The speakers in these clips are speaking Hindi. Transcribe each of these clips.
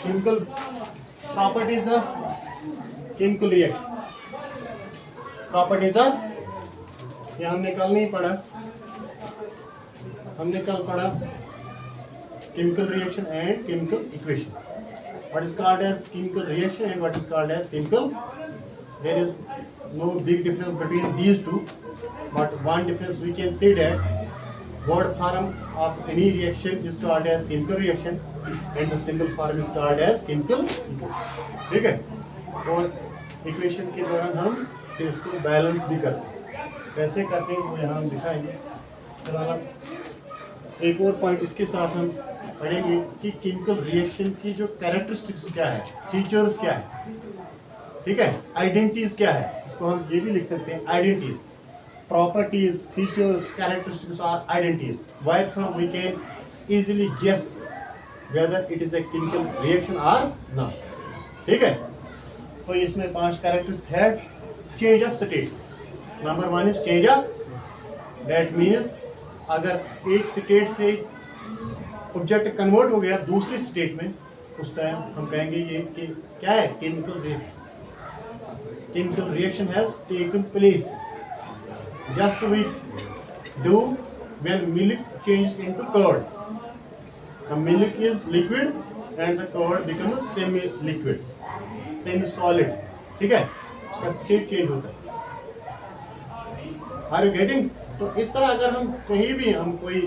Chemical properties of chemical reaction. Properties of, ये हमने कल नहीं पढ़ा, हमने कल पढ़ा chemical reaction and chemical equation. What is called as chemical reaction and what is called as chemical? There is no big difference between these two, but one difference we can say that word form of any reaction is called as chemical reaction and the simple form is called as chemical equation. ठीक है? और equation के दौरान हम फिर उसको बैलेंस भी करते हैं। कैसे करते हैं वो यहाँ हम दिखाएंगे। फिलहाल एक और पॉइंट इसके साथ हम पढ़ेंगे कि केमिकल रिएक्शन की जो कैरेक्टरिस्टिक्स क्या है, फीचर्स क्या है, ठीक है, आइडेंटिटीज क्या है, इसको हम ये भी लिख सकते हैं आइडेंटिटीज, प्रॉपर्टीज, फीचर्स, कैरेक्टरिस्टिक्स और identities, why from we can easily guess whether it is a chemical reaction और नॉट। ठीक है, तो इसमें 5 कैरेक्टर्स है। Change of state, number 1 is change of, that means अगर एक स्टेट से ऑब्जेक्ट कन्वर्ट हो गया दूसरी स्टेट में, उस टाइम हम कहेंगे ये कि क्या है, chemical reaction. Chemical reaction has taken place just we do when milk changes into curd. The milk is liquid and the curd becomes semi liquid, semi solid. ठीक है, उसका स्टेट चेंज होता है। Are you getting? तो इस तरह अगर हम कहीं भी हम कोई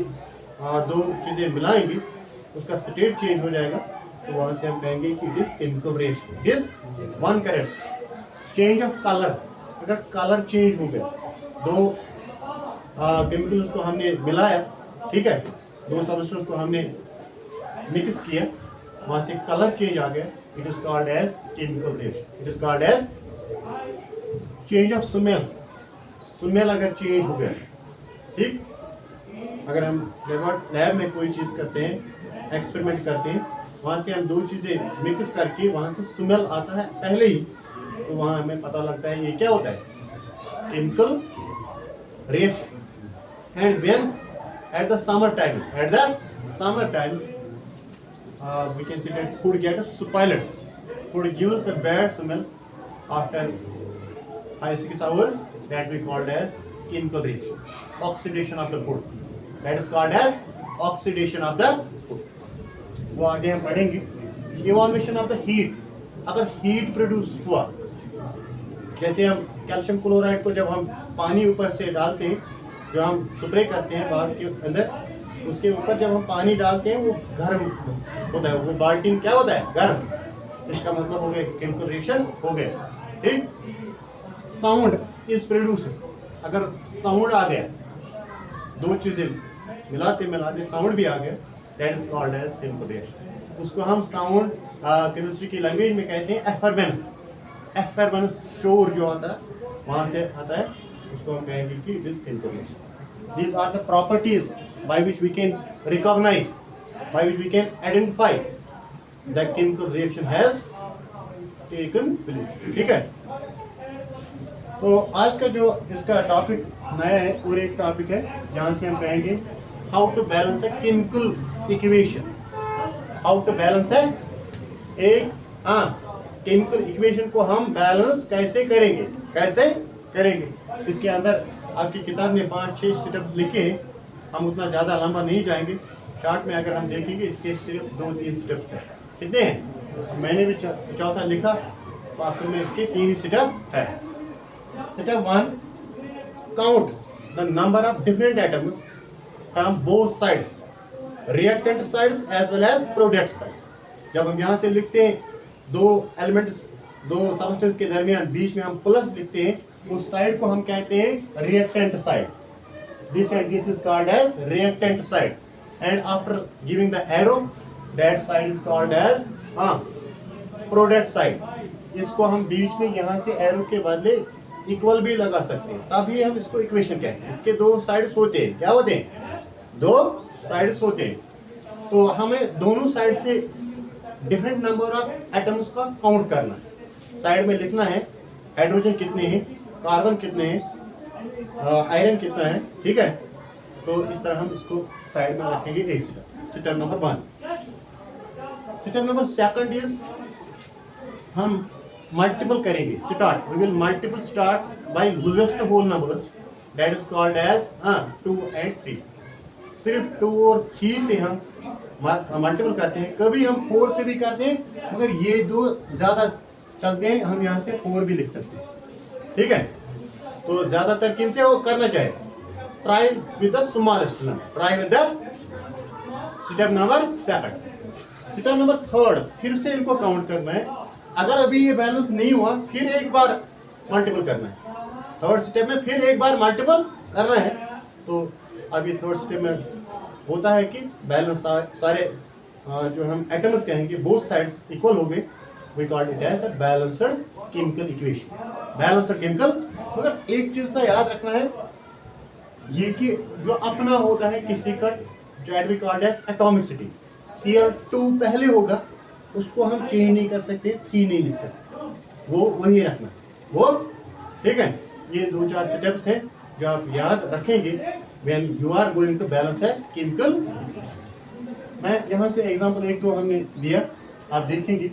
दो चीज़ें मिलाएंगे उसका स्टेट चेंज हो जाएगा, तो वहाँ से हम कहेंगे कि it is chemical reaction. It is one correct. Change of colour, अगर कलर चेंज हो गया, दो केमिकल्स को हमने मिलाया, ठीक है, दो सब्सटेंस को हमने मिक्स किया, वहाँ से कलर चेंज आ गया, it is called as chemical reaction. It is called as change of smell. Smell अगर चेंज हो गया, ठीक, अगर हम लैब में कोई चीज़ करते हैं, एक्सपेरिमेंट करते हैं, वहाँ से हम दो चीज़ें मिक्स करके वहाँ से स्मेल आता है पहले ही, तो वहाँ हमें पता लगता है ये क्या होता है, chemical reaction. And when at the summer times we can see that food gets spoiled. Food gives the bad smell after 5-6 hours, that we called as chemical reaction. Oxidation of the food, that is called as oxidation of the food. वो आगे हम पढ़ेंगे। इवोल्यूशन ऑफ द हीट, अगर हीट प्रोड्यूस हुआ, जैसे हम कैल्शियम क्लोराइड को जब हम पानी ऊपर से डालते हैं, जो हम स्प्रे करते हैं बाग के अंदर, उसके ऊपर जब हम पानी डालते हैं वो गर्म होता है, वो बाल्टी क्या होता है, गर्म। इसका मतलब हो गया केमिकल रिएक्शन हो गया। ठीक, साउंड इज प्रोड्यूस, अगर साउंड आ गया, दो चीजें मिलाते साउंड भी आ गया, that is called as chemical reaction. उसको हम साउंड केमिस्ट्री की लैंग्वेज में कहते हैं एफरवेंस। एफरवेंस शोर जो आता है वहाँ से आता है, उसको हम कहेंगे कि it is chemical reaction. These are the properties by which we can recognize, by which we can identify that chemical reaction has taken place। ठीक है, तो आज का जो इसका टॉपिक नया है और एक टॉपिक है जहाँ से हम कहेंगे how to balance a chemical equation. How to balance है एक केमिकल इक्वेशन को हम बैलेंस कैसे करेंगे। इसके अंदर आपकी किताब ने 5-6 स्टेप्स लिखे हैं, हम उतना ज़्यादा लंबा नहीं जाएंगे। शॉर्ट में अगर हम देखेंगे इसके सिर्फ 2-3 स्टेप्स हैं। कितने हैं? मैंने भी चौथा लिखा, तो असल में इसके 3 स्टेप है। Step 1, count the number of different atoms from both sides, reactant sides as well as product side. जब हम यहाँ से लिखते हैं दो एलिमेंट्स, दो सब्सटेंस के दरमियान बीच में हम प्लस लिखते हैं, उस साइड को हम कहते हैं reactant side. This and this is called as reactant side, and after giving the arrow, that side is called as product side। इसको हम बीच में यहाँ से एरो के बदले इक्वल भी लगा सकते हैं, तभी हम इसको इक्वेशन कहते हैं। इसके 2 साइड्स होते हैं, क्या होते हैं, 2 साइड्स होते हैं। तो हमें दोनों साइड से डिफरेंट नंबर ऑफ एटम्स का काउंट करना है। साइड में लिखना है हाइड्रोजन कितने हैं, कार्बन कितने हैं, आयरन कितना है, ठीक है, तो इस तरह हम इसको साइड में रखेंगे एक step, step number 1। Step number 2 is हम मल्टीपल करेंगे, start, we will multiple start by lowest whole numbers, that is called as 2 and 3। सिर्फ 2 और 3 से हम मल्टीपल करते हैं, कभी हम 4 से भी करते हैं, मगर ये दो ज्यादा चलते हैं, हम यहाँ से 4 भी लिख सकते हैं, ठीक है। तो ज्यादातर किन से वो करना चाहिए, try with the smallest number, try with the step number 2। Step number 3, फिर से इनको काउंट करना है, अगर अभी ये बैलेंस नहीं हुआ फिर एक बार मल्टीपल करना है, 3rd स्टेप में फिर एक बार मल्टीपल करना है। तो अभी 3rd स्टेप में होता है कि बैलेंस सारे जो हम एटम्स कहेंगे बोथ साइड्स इक्वल हो गए, we called it as a balanced chemical equation, balanced chemical. मगर एक चीज का याद रखना है, ये कि जो अपना होता है किसी का, that we called as atomicity, Cl2 पहले होगा, उसको हम चेंज नहीं कर सकते, 3 नहीं लिख सकते, वो वही रखना वो, ठीक है। ये 2-4 स्टेप्स हैं जो आप याद रखेंगे when you are going to balance a chemical. मैं यहाँ से एग्जांपल 1-2 हमने दिया, आप देखेंगे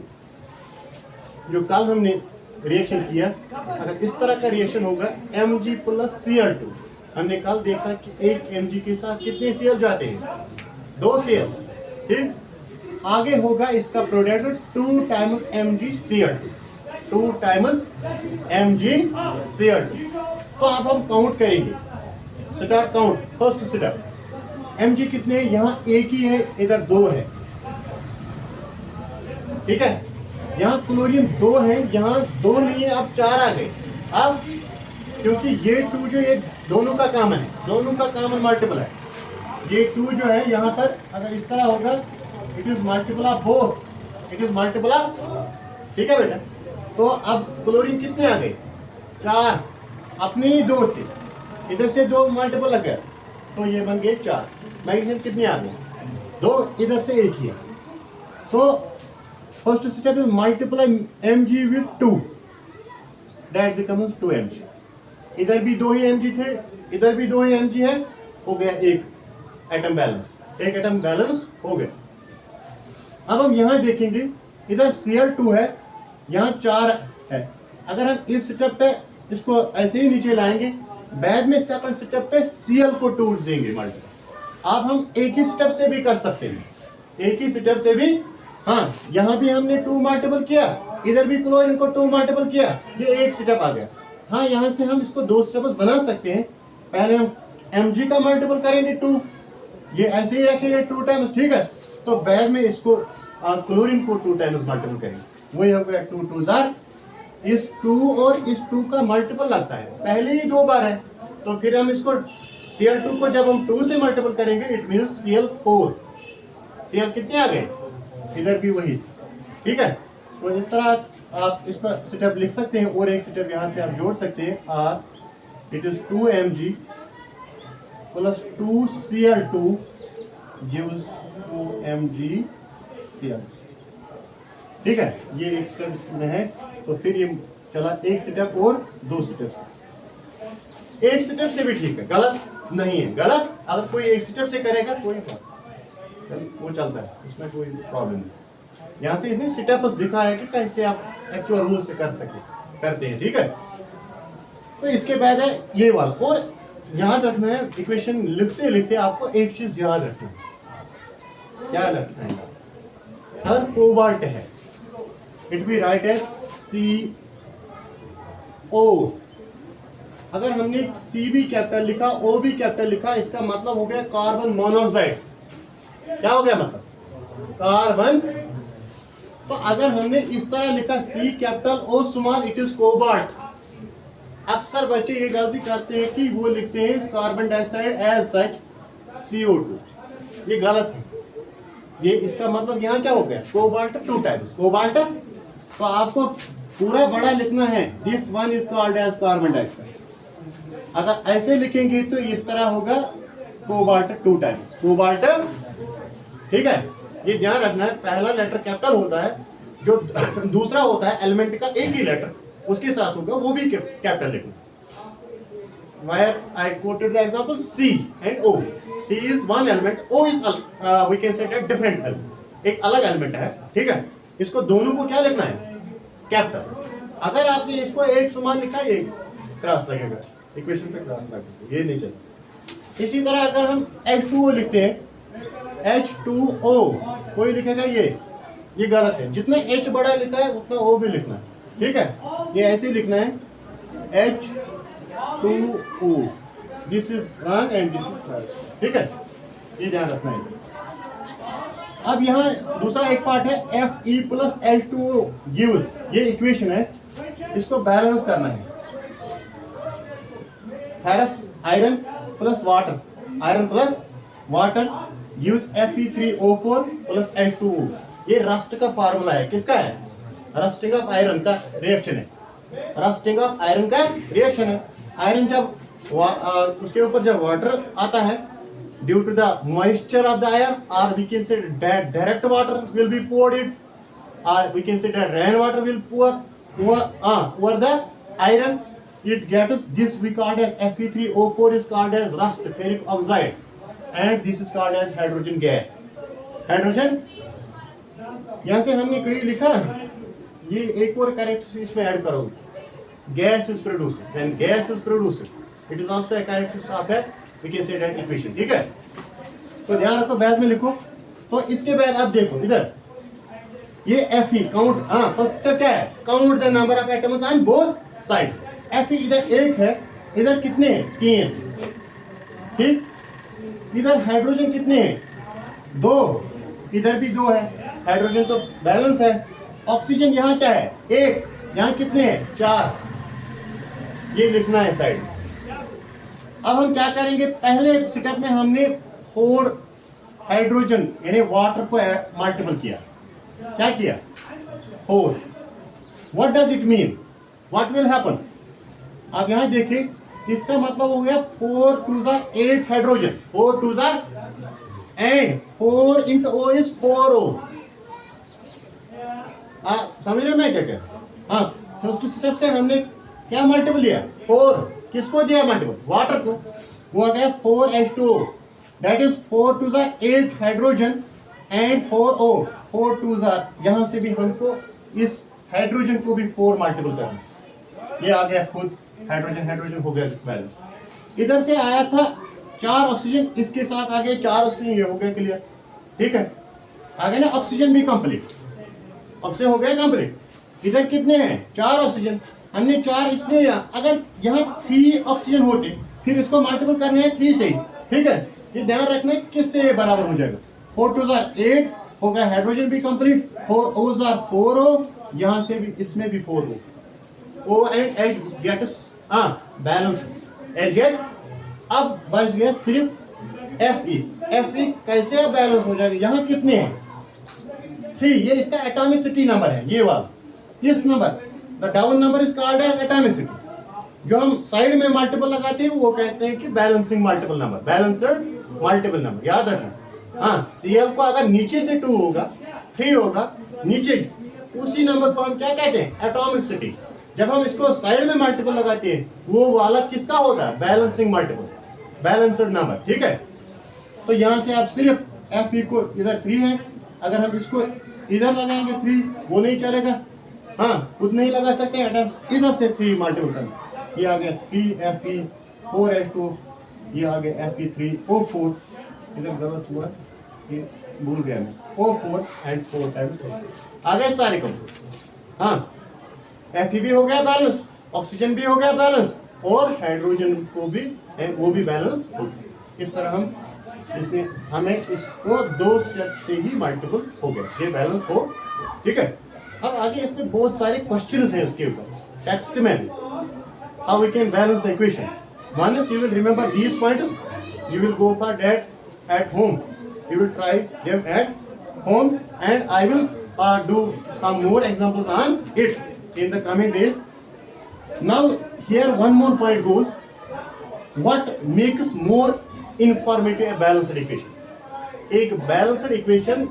जो कल हमने रिएक्शन किया, अगर इस तरह का रिएक्शन होगा Mg + Cl2, हमने कल देखा कि एक Mg के साथ कितने Cl जाते हैं, 2 Cl, ठीक। आगे होगा इसका product 2 times MgCl2, 2 times MgCl2। तो अब हम काउंट करेंगे, start count, first step, Mg कितने हैं, यहाँ एक ही है, इधर 2 है, ठीक है। यहाँ क्लोरीन 2 है, यहाँ 2 नहीं है, अब 4 आ गए। अब क्योंकि ये 2 जो ये दोनों का कॉमन है, दोनों का कॉमन मल्टीपल है, ये 2 जो है यहाँ पर अगर इस तरह होगा, it is multiple of both, it is multiple of, ठीक है बेटा। तो अब क्लोरीन कितने आ गए, 4, अपने ही 2 थे, इधर से 2 मल्टीपल लग गया, तो ये बन गए 4। मैग्नीशियम कितने आ गए, 2, इधर से 1 ही है। So first step is multiply Mg with 2, that becomes 2 Mg। इधर भी 2 ही Mg थे, इधर भी 2 ही Mg है, हो गया एक एटम बैलेंस, एक एटम बैलेंस हो गया। अब हम यहाँ देखेंगे, इधर Cl2 है, यहाँ 4 है, अगर हम इस स्टेप पे इसको ऐसे ही नीचे लाएंगे, बाद में सेकंड स्टेप पे Cl को 2 देंगे मल्टीपल। अब हम एक ही स्टेप से भी कर सकते हैं, एक ही स्टेप से भी, हाँ यहाँ भी हमने 2 मल्टीपल किया, इधर भी क्लोरीन को 2 मल्टीपल किया, ये एक स्टेप आ गया। हाँ यहाँ से हम इसको 2 स्टेप्स बना सकते हैं, पहले हम Mg का मल्टीपल करेंगे 2, ये ऐसे ही रखेंगे 2 टाइम्स, ठीक है। तो बाद में इसको क्लोरीन को 2 टाइम्स मल्टीपल करेंगे, वही हो गया 2 2 जार, इस 2 और इस 2 का मल्टीपल लगता है, पहले ही 2 बार है, तो फिर हम इसको Cl2 को जब हम 2 से मल्टीपल करेंगे, इट मीन्स Cl4, Cl कितने आ गए, इधर भी वही, ठीक है। तो इस तरह आप इसका स्टेप लिख सकते हैं, और एक स्टेप यहाँ से आप जोड़ सकते हैं, it is 2 Mg + 2 Cl2 gives 2 MgCl, ठीक है। ये एक स्टेप में है, तो फिर ये चला एक स्टेप और 2 स्टेप, एक स्टेप से भी ठीक है, गलत नहीं है, गलत अगर कोई एक स्टेप से करेगा कोई वो चलता है, उसमें कोई प्रॉब्लम नहीं। यहाँ से इसने स्टेप्स दिखाया है कि कैसे आप एक्चुअल रूल से करते हैं, ठीक है। तो इसके बाद है ये वाला, और याद रखना है, इक्वेशन लिखते लिखते आपको एक चीज याद रखना है, क्या रखना है, हर कोबाल्ट है, it be right as CO। अगर हमने C भी कैपिटल लिखा, O भी कैपिटल लिखा, इसका मतलब हो गया कार्बन मोनोऑक्साइड। क्या हो गया मतलब, कार्बन। तो अगर हमने इस तरह लिखा C capital O small, it is cobalt. अक्सर बच्चे ये गलती करते हैं कि वो लिखते हैं carbon dioxide as such CO2, ये गलत है। ये इसका मतलब यहाँ क्या हो गया, कोबाल्ट 2 टाइम्स कोबाल्ट। तो आपको पूरा बड़ा लिखना है, this one is called as carbon dioxide. अगर ऐसे लिखेंगे तो इस तरह होगा कोबाल्ट 2 टाइम्स कोबाल्ट, ठीक है। ये ध्यान रखना है, पहला लेटर कैपिटल होता है, जो दूसरा होता है एलिमेंट का एक ही लेटर उसके साथ होगा, वो भी कैपिटल लिखना। where I quoted the example C and O. C is one element, O is we can say that different element. एक अलग एलिमेंट है, ठीक है। इसको दोनों को क्या लिखना है? कैपिटल। अगर आपने इसको एक समान लिखा, ये क्रॉस लगेगा, इक्वेशन पे क्रॉस लगेगा, ये नहीं चलेगा। इसी तरह अगर हम H2O लिखते हैं, H2O, कोई लिखेगा ये गलत है। जितना H बड़ा लिखा है उतना O भी लिखना है, ठीक है। ये ऐसे लिखना है H2O, this is wrong and this is right, ठीक है। ये ध्यान रखना है। अब यहाँ दूसरा एक पार्ट है Fe प्लस L2O गिव्स, ये इक्वेशन है, इसको बैलेंस करना है। Ferrous iron plus water, iron plus water gives Fe3O4 plus H2O। ये रस्ट का फार्मूला है, किसका है? रस्टिंग ऑफ आयरन का रिएक्शन है, रस्टिंग ऑफ आयरन का रिएक्शन है। आयरन जब उसके ऊपर जब वाटर आता है, due to the moisture of the iron, और we can say direct water will be poured it, or we can say that rain water will over the iron, it gets this, we called as Fe3O4 is called as rust ferric oxide, and this is called as hydrogen gas। Hydrogen यहाँ से हमने कहीं लिखा, ये एक और कैरेक्टरिस्टिक इसमें ऐड करोगे, gas is produced, when gas is produced it is also a characteristic of है, we can say that equation, ठीक है। तो ध्यान रखो, बाद में लिखो। तो इसके बाद आप देखो इधर, ये Fe काउंट, फर्स्ट क्या है? Count the number of atoms on both side. Fe इधर एक है, इधर कितने हैं? 3, ठीक। इधर हाइड्रोजन कितने हैं? 2, इधर भी 2 है, हाइड्रोजन तो बैलेंस है। ऑक्सीजन यहाँ क्या है? 1, यहाँ कितने हैं? 4, ये लिखना है साइड। अब हम क्या करेंगे? पहले स्टेप में हमने 4 हाइड्रोजन यानी वाटर को मल्टीपल किया। क्या किया? 4। What does it mean? What will happen? आप यहाँ देखिए, इसका मतलब हो गया 4 2s are 8 hydrogen, 4 2s are, and 4 into O is 4O। समझ रहे मैं क्या कह? हाँ, फर्स्ट स्टेप से हमने क्या मल्टीपल लिया? 4। किसको दिया मल्टीपल? वाटर को। वो आ गया 4H2O, that is 4 2s are 8 hydrogen and 4O, 4 2s are, यहाँ से भी हमको इस हाइड्रोजन को भी 4 मल्टीपल करना। ये आ गया खुद हाइड्रोजन, हाइड्रोजन हो गया बैलेंस। इधर से आया था 4 ऑक्सीजन, इसके साथ आ गए 4 ऑक्सीजन, ये हो गया क्लियर, ठीक है। आ गया ना ऑक्सीजन भी कंप्लीट, ऑक्सीजन हो गया कंप्लीट। इधर कितने हैं? 4 ऑक्सीजन, हमने 4 इसलिए लिया। अगर यहाँ 3 ऑक्सीजन होते, फिर इसको मल्टीपल करने हैं 3 से, ठीक है। ये ध्यान रखना है किससे बराबर हो जाएगा। 4 2s are 8 हो गया, हाइड्रोजन भी कंप्लीट, 4 O's are 4O, यहाँ से भी इसमें भी 4O, O and H gets balance as get. अब बच गया सिर्फ Fe। Fe कैसे बैलेंस हो जाएगा? यहाँ कितने हैं? 3, ये इसका एटॉमिसिटी नंबर है, ये वाला, इस number, the down number is called as atomicity. जो हम साइड में मल्टीपल लगाते हैं वो कहते हैं कि balancing multiple number, balanced multiple number, याद रखना। Cl को अगर नीचे से 2 होगा, 3 होगा नीचे, उसी नंबर को हम क्या कहते हैं? एटॉमिसिटी। जब हम इसको साइड में मल्टीपल लगाते हैं, वो वाला किसका होता है? बैलेंसिंग मल्टीपल, बैलेंसड नंबर, ठीक है। तो यहाँ से आप सिर्फ Fe को, इधर 3 है, अगर हम इसको इधर लगाएंगे 3, वो नहीं चलेगा, खुद नहीं लगा सकते एटम्स, इधर से 3 मल्टीपल करना। ये आ गया 3Fe 4H2, ये आ गया Fe3O4, इधर गलत हुआ, ये भूल गया मैं, O4 एंड 4 टाइम्स आ गए सारे कंप्लीट। Fe भी हो गया बैलेंस, ऑक्सीजन भी हो गया बैलेंस, और हाइड्रोजन को भी, वो भी बैलेंस हो गया। इस तरह हम इसमें हमें इसको 2 स्टेप से ही मल्टीपल हो गया, ये बैलेंस हो, ठीक है। अब आगे इसमें बहुत सारे क्वेश्चंस हैं इसके ऊपर, टेक्स्ट में भी, how we can balance the equations. One is, you will remember these points, you will go for that at home, you will try them at home, and I will do some more examples on it in the coming days. Now here one more point goes, what makes more informative a balanced equation? एक बैलेंस्ड इक्वेशन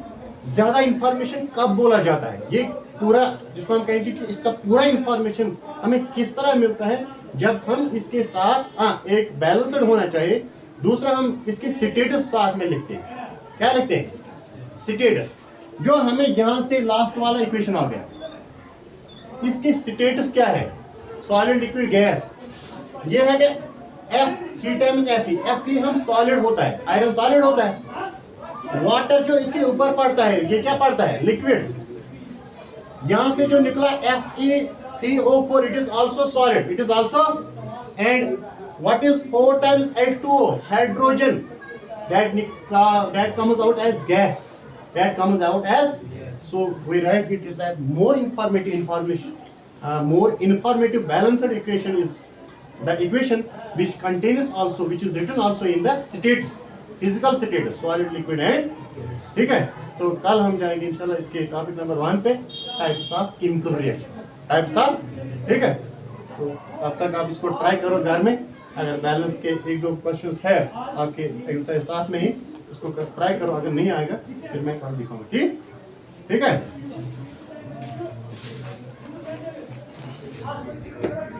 ज्यादा इंफॉर्मेशन कब बोला जाता है? ये पूरा जिसको हम कहेंगे कि इसका पूरा इंफॉर्मेशन हमें किस तरह मिलता है, जब हम इसके साथ एक बैलेंस्ड होना चाहिए, दूसरा हम इसके स्टेटस साथ में लिखते हैं। क्या लिखते हैं? स्टेटस। जो हमें यहां से लास्ट वाला इक्वेशन आ गया, इसके स्टेटस क्या है? Solid, liquid, gas. ये है कि F 3 टाइम्स Fe हम सॉलिड होता है, आयरन सॉलिड होता है। वाटर जो इसके ऊपर पड़ता है, ये क्या पड़ता है? लिक्विड। यहां से जो निकला Fe3O4, it is also solid, it is also. And what is 4 times H2O? Hydrogen. that comes out as gas, that comes out as, so we write it is a more informative balanced equation is the equation which contains also, which is written also in the states, physical status, solid, liquid and, ठीक है। तो कल हम जाएंगे इंशाल्लाह इसके टॉपिक नंबर 1 पे, types of chemical reaction, types of, ठीक है। तो तब तक आप इसको ट्राई करो घर में। अगर बैलेंस के 1-2 क्वेश्चंस है आपके एक्सरसाइज साथ में ही, उसको ट्राई करो। अगर नहीं आएगा फिर मैं कल दिखाऊंगा, ठीक, ठीक है।